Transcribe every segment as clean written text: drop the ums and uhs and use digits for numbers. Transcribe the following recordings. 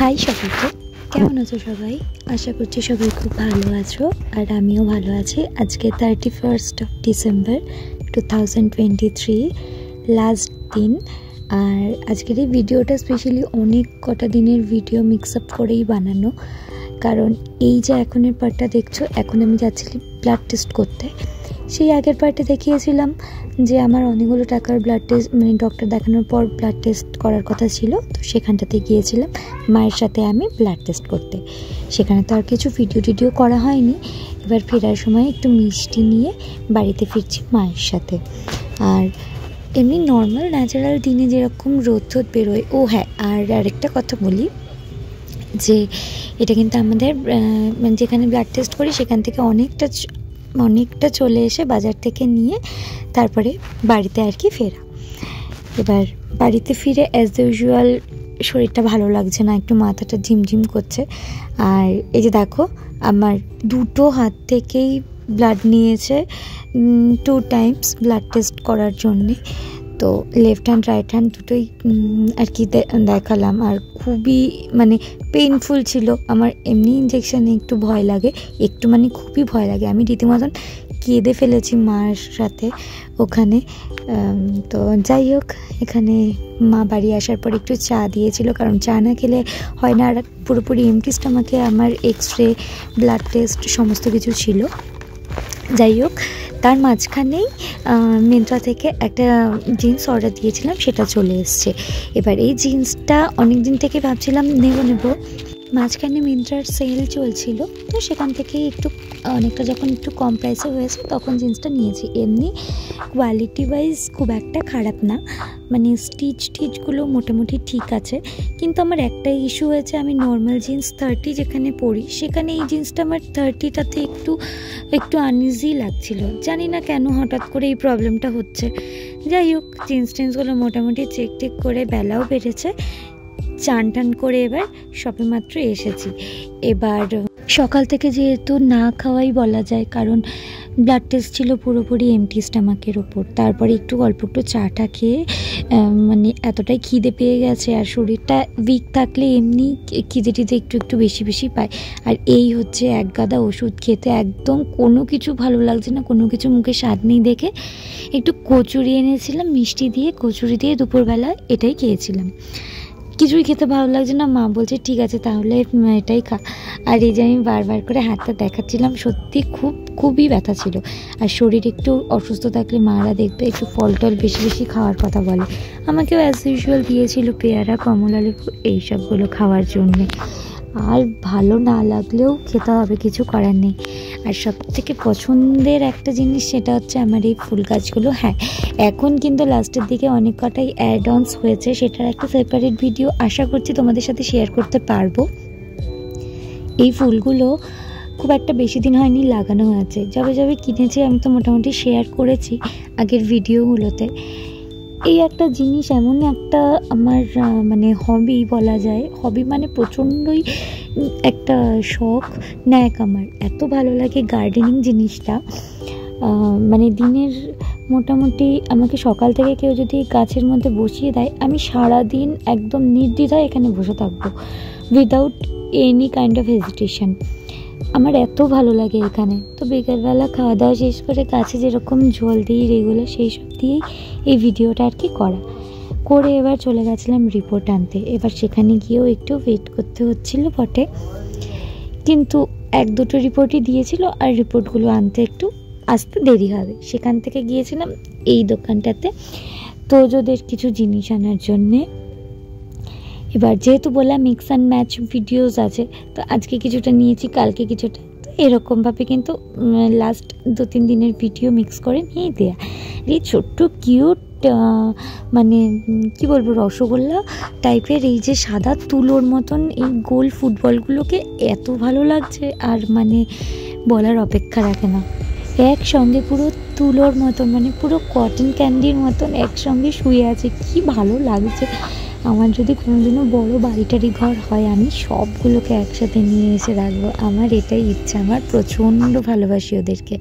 High সবাইকে, কেমন আছো সবাই? আশা করছি সবাই খুব ভালো আছো আর আমিও ভালো আছি। আজকে 31st ডিসেম্বর 2023 লাস্ট দিন। আর আজকের এই ভিডিওটা স্পেশালি অনেক কটা দিনের ভিডিও মিক্স আপ করেই বানানো, কারণ এই যে এখনের পার্টটা দেখছো, এখন আমি যাচ্ছিলাম ব্লাড টেস্ট করতে। সেই আগের পার্টে দেখিয়েছিলাম যে আমার অনেকগুলো টাকার ব্লাড টেস্ট, মানে ডক্টর দেখানোর পর ব্লাড টেস্ট করার কথা ছিল, তো সেখানটাতে গিয়েছিলাম মায়ের সাথে আমি ব্লাড টেস্ট করতে। সেখানে তো আর কিছু ভিডিও করা হয়নি। এবার ফেরার সময় একটু মিষ্টি নিয়ে বাড়িতে ফিরছি মায়ের সাথে। আর এমনি নর্মাল ন্যাচারাল দিনে যেরকম রোদ বেরোয়। ও হ্যাঁ, আর আরেকটা কথা বলি যে এটা কিন্তু আমাদের মানে যেখানে ব্লাড টেস্ট করি সেখান থেকে অনেকটা চলে এসে বাজার থেকে নিয়ে তারপরে বাড়িতে আর কি ফেরা। এবার বাড়িতে ফিরে অ্যাজ ইউজুয়াল শরীরটা ভালো লাগছে না, একটু মাথাটা ঝিমঝিম করছে। আর এই যে দেখো, আমার দুটো হাত থেকেই ব্লাড নিয়েছে 2 টাইমস ব্লাড টেস্ট করার জন্যে। তো লেফট হ্যান্ড রাইট হ্যান্ড দুটোই আর কি দেখালাম। আর খুবই মানে পেইনফুল ছিল। আমার এমনি ইঞ্জেকশানে একটু ভয় লাগে, একটু মানে খুবই ভয় লাগে। আমি রীতিমতন কেঁদে ফেলেছি মার সাথে ওখানে। তো যাই হোক, এখানে মা বাড়ি আসার পর একটু চা দিয়েছিল, কারণ চা না খেলে হয় না। আর পুরোপুরি এমটি স্টমাকে আমার এক্সরে, ব্লাড টেস্ট সমস্ত কিছু ছিল। যাই হোক, তার মাঝখানেই মিন্ত্রা থেকে একটা জিন্স অর্ডার দিয়েছিলাম, সেটা চলে এসছে। এবার এই জিন্সটা অনেক দিন থেকে ভাবছিলাম নেব। মাঝখানে মিন্ত্রার সেল চলছিল, তো সেখান থেকে অনেকটা যখন একটু কম প্রাইসে হয়েছে তখন জিন্সটা নিয়েছি। এমনি কোয়ালিটি ওয়াইজ খুব একটা খারাপ না, মানে স্টিচগুলো মোটামুটি ঠিক আছে। কিন্তু আমার একটাই ইস্যু হয়েছে, আমি নর্মাল জিন্স 30 যেখানে পরি, সেখানে এই জিন্সটা আমার 30টাতে একটু আনইজি লাগছিল। জানি না কেন হঠাৎ করে এই প্রবলেমটা হচ্ছে। যাই হোক, জিন্সগুলো মোটামুটি চেক করে বেলাও বেড়েছে। চান টান করে এবার সবেমাত্র এসেছি। এবার সকাল থেকে যেহেতু না খাওয়াই বলা যায়, কারণ ব্লাড টেস্ট ছিল পুরোপুরি এমটি স্টমাকের ওপর। তারপরে অল্প একটু চাটা খেয়ে মানে এতটাই খিদে পেয়ে গেছে। আর শরীরটা উইক থাকলে এমনি খিদেটিতে একটু বেশি পায়। আর এই হচ্ছে এক গাদা ওষুধ খেতে একদম কোনো কিছু ভালো লাগছে না, কোনো কিছু মুখে স্বাদ নেই দেখে একটু কচুরি এনেছিলাম, মিষ্টি দিয়ে কচুরি দিয়ে দুপুরবেলা এটাই খেয়েছিলাম। কিছুই খেতে ভালো লাগছে না। মা বলছে ঠিক আছে তাহলে এটাই খা। আর এই যে আমি বারবার করে হাতটা দেখাচ্ছিলাম, সত্যি খুবই ব্যথা ছিল। আর শরীর একটু অসুস্থ থাকলে মারা দেখবে একটু ফল টল বেশি খাওয়ার কথা বলে। আমাকেও অ্যাজ ইউজুয়াল দিয়েছিল পেয়ারা, কমলা লেবু এইসবগুলো খাওয়ার জন্যে। আর ভালো না লাগলেও খেতে হবে, কিছু করার নেই। আর সবথেকে পছন্দের একটা জিনিস সেটা হচ্ছে আমার এই ফুল গাছগুলো। হ্যাঁ, এখন কিন্তু লাস্টের দিকে অনেক কটাই অ্যাড অনস হয়েছে, সেটার একটা সেপারেট ভিডিও আশা করছি তোমাদের সাথে শেয়ার করতে পারবো। এই ফুলগুলো খুব একটা বেশি দিন হয়নি লাগানো হয়েছে। যবে কিনেছি আমি তো মোটামুটি শেয়ার করেছি আগের ভিডিওগুলোতে। এই একটা জিনিস এমন একটা আমার মানে হবি বলা যায়। হবি মানে প্রচণ্ডই একটা শখ ন্যাক আমার। এত ভালো লাগে গার্ডেনিং জিনিসটা। মানে দিনের মোটামুটি আমাকে সকাল থেকে কেউ যদি গাছের মধ্যে বসিয়ে দেয়, আমি সারাদিন একদম নির্দ্বিধায় এখানে বসে থাকবো, without any kind of hesitation. আমার এত ভালো লাগে এখানে। তো বিকেলবেলা খাওয়া দাওয়া শেষ করে গাছে যেরকম জল দিই রেগুলার, সেই সব দিয়েই এই ভিডিওটা আর কি করে এবার চলে গেছিলাম রিপোর্ট আনতে। এবার সেখানে গিয়েও একটু ওয়েট করতে হচ্ছিল বটে, কিন্তু 1-2 রিপোর্টই দিয়েছিল আর রিপোর্টগুলো আনতে একটু আসতে দেরি হবে। সেখান থেকে গিয়েছিলাম এই দোকানটাতে তোজোদের কিছু জিনিস আনার জন্যে। এবার যেহেতু বললাম মিক্স অ্যান্ড ম্যাচ ভিডিওস আছে, তো আজকে কিছুটা নিয়েছি, কালকে কিছুটা, তো এরকমভাবে কিন্তু লাস্ট 2-3 দিনের ভিডিও মিক্স করে নিয়ে দেয়া। এই ছোট্ট কিউট মানে কি বলবো, রসগোল্লা টাইপের এই যে সাদা তুলোর মতন এই গোল ফুটবলগুলোকে এত ভালো লাগছে, আর মানে বলার অপেক্ষা রাখে না। একসঙ্গে পুরো তুলোর মতন, মানে পুরো কটন ক্যান্ডির মতন একসঙ্গে শুয়ে আছে, কি ভালো লাগছে। আমার যদি কোনোদিনও বড় বাড়িটারি ঘর হয়, আমি সবগুলোকে একসাথে নিয়ে এসে রাখবো। আমার এটাই ইচ্ছা। আমার প্রচণ্ড ভালোবাসি ওদেরকে।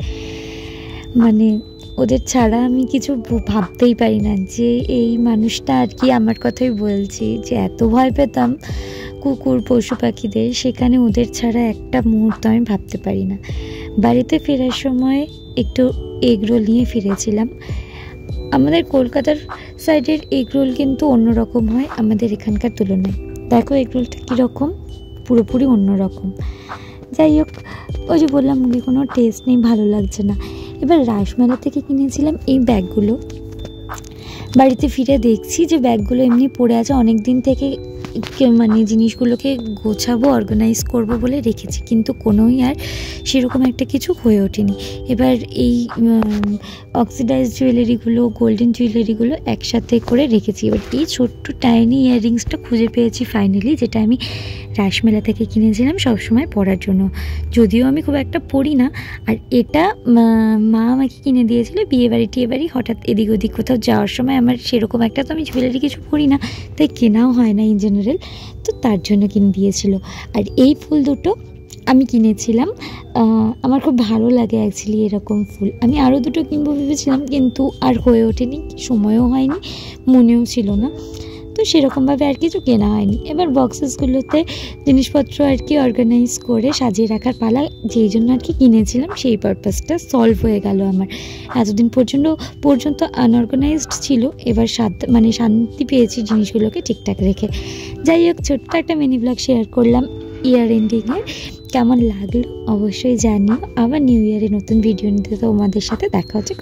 মানে ওদের ছাড়া আমি কিছু ভাবতেই পারি না, যে এই মানুষটা আর কি আমার কথাই বলছি, যে এত ভয় পেতাম কুকুর পশু পাখিদের, সেখানে ওদের ছাড়া একটা মুহূর্ত আমি ভাবতে পারি না। বাড়িতে ফেরার সময় একটু এগরোল নিয়ে ফিরেছিলাম। আমাদের কলকাতার সাইডের এগরোল কিন্তু অন্যরকম হয় আমাদের এখানকার তুলনায়। দেখো এগরোলটা কীরকম, পুরোপুরি অন্যরকম। যাই হোক, ওই যে বললাম মুখে কোনো টেস্ট নেই, ভালো লাগছে না। এবার রাসমেলা থেকে কিনেছিলাম এই ব্যাগগুলো। বাড়িতে ফিরে দেখছি যে ব্যাগগুলো এমনি পড়ে আছে, অনেক দিন থেকে মানে জিনিসগুলোকে গোছাবো, অর্গানাইজ করব বলে রেখেছি, কিন্তু কোনোই আর সেরকম একটা কিছু হয়ে ওঠেনি। এবার এই অক্সিডাইজ জুয়েলারিগুলো, গোল্ডেন জুয়েলারিগুলো একসাথে করে রেখেছি। এবার এই ছোট্ট টাইনি ইয়াররিংসটা খুঁজে পেয়েছি ফাইনালি, যেটা আমি রাসমেলা থেকে কিনেছিলাম সবসময় পরার জন্য, যদিও আমি খুব একটা পরি না। আর এটা মা আমাকে কিনে দিয়েছিল বিয়েবাড়ি হঠাৎ এদিক ওদিক কোথাও যাওয়ার সময়। আমার সেরকম একটা তো আমি জুয়েলারি কিছু পরি না, তাই কেনাও হয় না ইন জেনারেল, তো তার জন্য কিনে দিয়েছিল। আর এই ফুল দুটো আমি কিনেছিলাম, আমার খুব ভালো লাগে অ্যাকচুয়ালি এরকম ফুল। আমি আরও দুটো কিনবো ভেবেছিলাম, কিন্তু আর হয়ে ওঠেনি, সময়ও হয়নি, মনেও ছিল না, তো সেরকমভাবে আর কিছু কেনা হয়নি। এবার বক্সেসগুলোতে জিনিসপত্র আর কি অর্গানাইজ করে সাজিয়ে রাখার পালা, যেই জন্য আর কি কিনেছিলাম সেই পারপাসটা সলভ হয়ে গেল আমার। এতদিন পর্যন্ত আনঅর্গানাইজড ছিল, এবার শান্তি পেয়েছি জিনিসগুলোকে ঠিকঠাক রেখে। যাই হোক, ছোট্ট একটা মিনি ব্লগ শেয়ার করলাম ইয়ার এন্ডিংয়ের। কেমন লাগলো অবশ্যই জানিও। আবার নিউ ইয়ারে নতুন ভিডিও নিতে তোমাদের সাথে দেখা হচ্ছে।